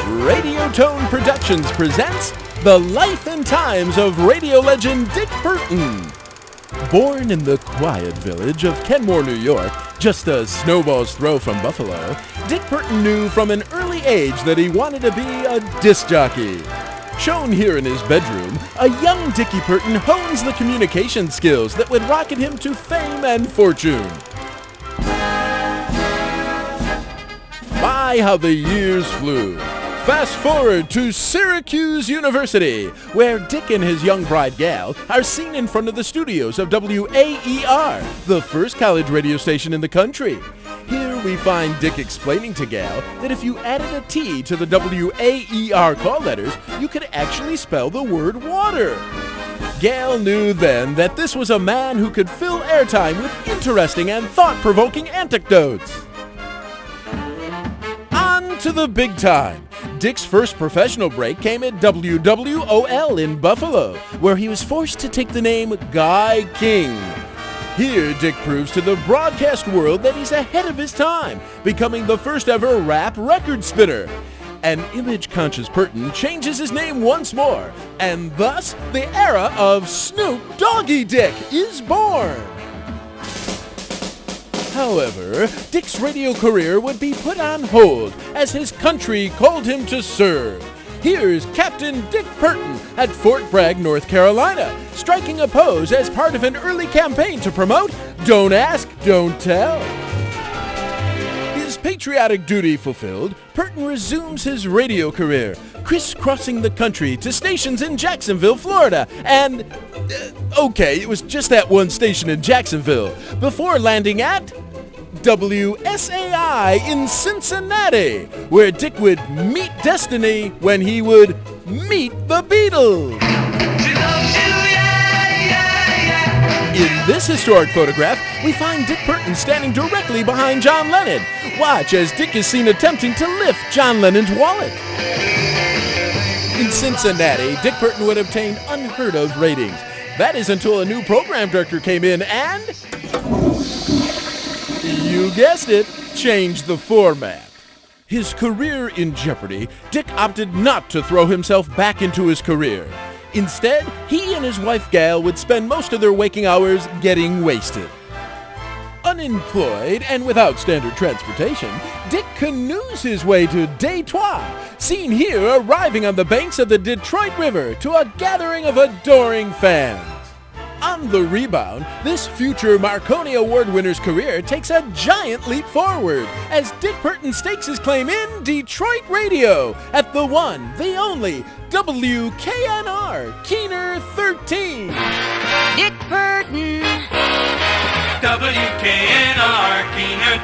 Radiotone Productions presents The Life and Times of radio legend Dick Purtan. Born in the quiet village of Kenmore, New York, just a snowball's throw from Buffalo, Dick Purtan knew from an early age that he wanted to be a disc jockey. Shown here in his bedroom, a young Dickie Purtan hones the communication skills that would rocket him to fame and fortune. My, how the years flew. Fast forward to Syracuse University, where Dick and his young bride Gal are seen in front of the studios of WAER, the first college radio station in the country. Here we find Dick explaining to Gal that if you added a T to the WAER call letters, you could actually spell the word water. Gal knew then that this was a man who could fill airtime with interesting and thought-provoking anecdotes. On to the big time. Dick's first professional break came at WWOL in Buffalo, where he was forced to take the name Guy King. Here, Dick proves to the broadcast world that he's ahead of his time, becoming the first ever rap record spinner. An image-conscious Purtan changes his name once more, and thus the era of Snoop Doggy Dick is born. However, Dick's radio career would be put on hold as his country called him to serve. Here's Captain Dick Purtan at Fort Bragg, North Carolina, striking a pose as part of an early campaign to promote Don't Ask, Don't Tell. His patriotic duty fulfilled, Purtan resumes his radio career, crisscrossing the country to stations in Jacksonville, Florida, and it was just that one station in Jacksonville, before landing at WSAI in Cincinnati, where Dick would meet destiny when he would meet the Beatles. In this historic photograph, we find Dick Purtan standing directly behind John Lennon. Watch as Dick is seen attempting to lift John Lennon's wallet. In Cincinnati, Dick Purtan would obtain unheard of ratings. That is until a new program director came in and, you guessed it, changed the format. His career in jeopardy, Dick opted not to throw himself back into his career. Instead, he and his wife Gal would spend most of their waking hours getting wasted. Unemployed and without standard transportation, Dick canoes his way to Detroit, seen here arriving on the banks of the Detroit River to a gathering of adoring fans. On the rebound, this future Marconi Award winner's career takes a giant leap forward as Dick Purtan stakes his claim in Detroit radio at the one, the only, WKNR Keener 13. Dick Purtan. WKNR Keener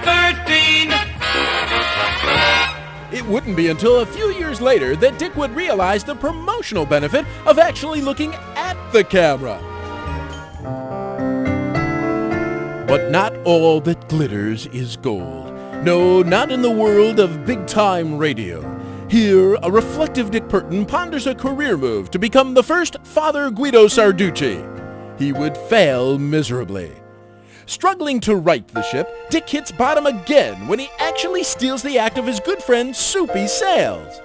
13. It wouldn't be until a few years later that Dick would realize the promotional benefit of actually looking at the camera. But not all that glitters is gold. No, not in the world of big-time radio. Here, a reflective Dick Purtan ponders a career move to become the first Father Guido Sarducci. He would fail miserably. Struggling to right the ship, Dick hits bottom again when he actually steals the act of his good friend Soupy Sales.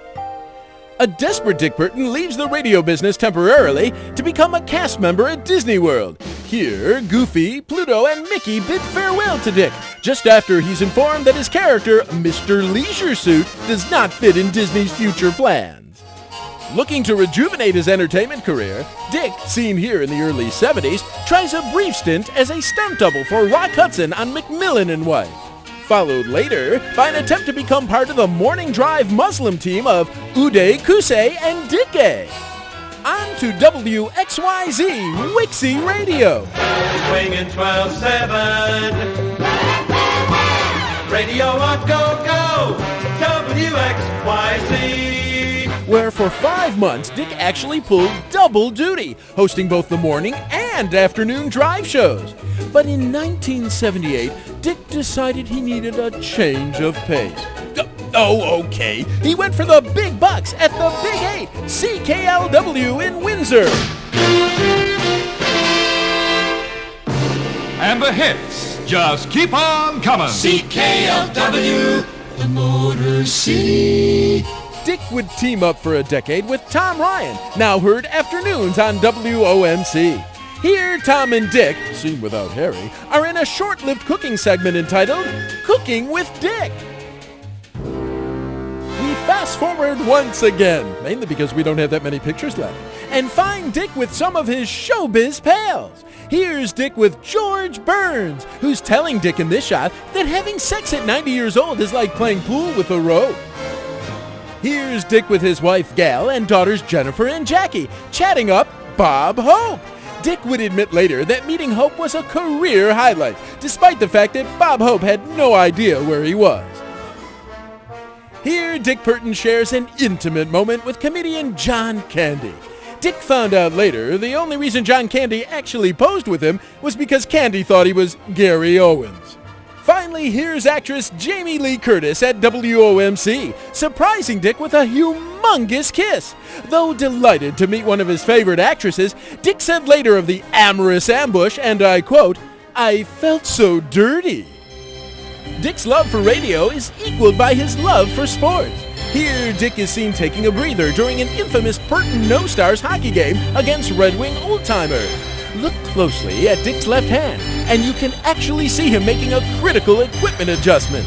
A desperate Dick Purtan leaves the radio business temporarily to become a cast member at Disney World. Here, Goofy, Pluto, and Mickey bid farewell to Dick, just after he's informed that his character, Mr. Leisure Suit, does not fit in Disney's future plans. Looking to rejuvenate his entertainment career, Dick, seen here in the early 70s, tries a brief stint as a stunt double for Rock Hudson on McMillan and Wife. Followed later by an attempt to become part of the morning drive Muslim team of Uday, Kusay, and Dicke. On to WXYZ Wixie Radio. Swinging 12-7. Radio on go-go. WXYZ. Where for 5 months, Dick actually pulled double duty, hosting both the morning and afternoon drive shows. But in 1978, Dick decided he needed a change of pace. Okay. He went for the big bucks at the Big 8, CKLW in Windsor. And the hits just keep on coming. CKLW, the Motor City. Dick would team up for a decade with Tom Ryan, now heard afternoons on WOMC. Here, Tom and Dick, seen without Harry, are in a short-lived cooking segment entitled Cooking with Dick. We fast forward once again, mainly because we don't have that many pictures left, and find Dick with some of his showbiz pals. Here's Dick with George Burns, who's telling Dick in this shot that having sex at 90 years old is like playing pool with a rope. Here's Dick with his wife Gal and daughters Jennifer and Jackie, chatting up Bob Hope. Dick would admit later that meeting Hope was a career highlight, despite the fact that Bob Hope had no idea where he was. Here, Dick Purtan shares an intimate moment with comedian John Candy. Dick found out later the only reason John Candy actually posed with him was because Candy thought he was Gary Owens. Finally, here's actress Jamie Lee Curtis at WOMC, surprising Dick with a humongous kiss. Though delighted to meet one of his favorite actresses, Dick said later of the amorous ambush, and I quote, "I felt so dirty." Dick's love for radio is equaled by his love for sports. Here, Dick is seen taking a breather during an infamous Purtan No Stars hockey game against Red Wing Old-Timers. Look closely at Dick's left hand, and you can actually see him making a critical equipment adjustment.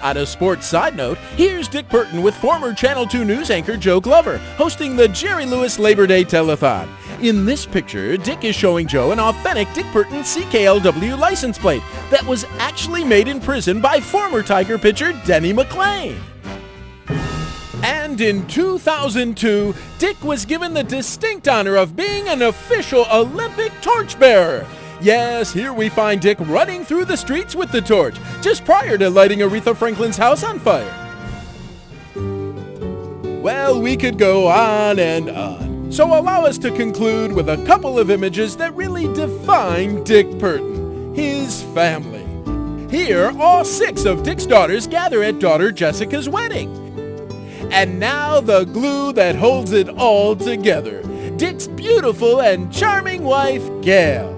On a sports side note, here's Dick Purtan with former Channel 2 news anchor Joe Glover, hosting the Jerry Lewis Labor Day Telethon. In this picture, Dick is showing Joe an authentic Dick Purtan CKLW license plate that was actually made in prison by former Tiger pitcher Denny McLain. And in 2002, Dick was given the distinct honor of being an official Olympic torchbearer. Yes, here we find Dick running through the streets with the torch, just prior to lighting Aretha Franklin's house on fire. Well, we could go on and on, so allow us to conclude with a couple of images that really define Dick Purtan, his family. Here, all 6 of Dick's daughters gather at daughter Jessica's wedding. And now the glue that holds it all together, Dick's beautiful and charming wife, Gail.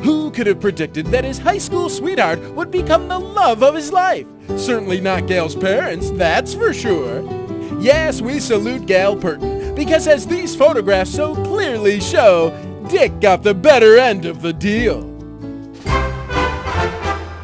Who could have predicted that his high school sweetheart would become the love of his life? Certainly not Gail's parents, that's for sure. Yes, we salute Gail Purtan, because as these photographs so clearly show, Dick got the better end of the deal.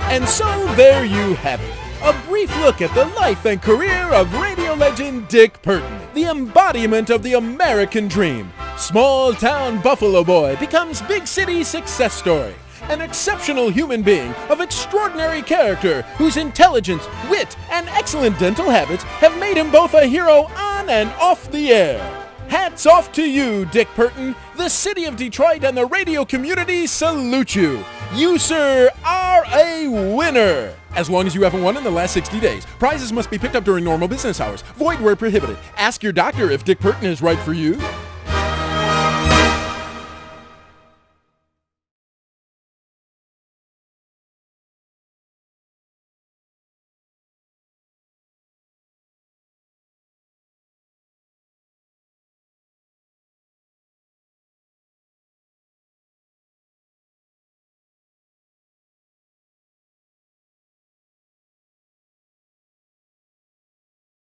And so there you have it. A brief look at the life and career of radio legend Dick Purtan, the embodiment of the American dream. Small-town Buffalo boy becomes big city success story. An exceptional human being of extraordinary character whose intelligence, wit, and excellent dental habits have made him both a hero on and off the air. Hats off to you, Dick Purtan. The city of Detroit and the radio community salute you. You, sir, are a winner. As long as you haven't won in the last 60 days. Prizes must be picked up during normal business hours. Void where prohibited. Ask your doctor if Dick Purtan is right for you.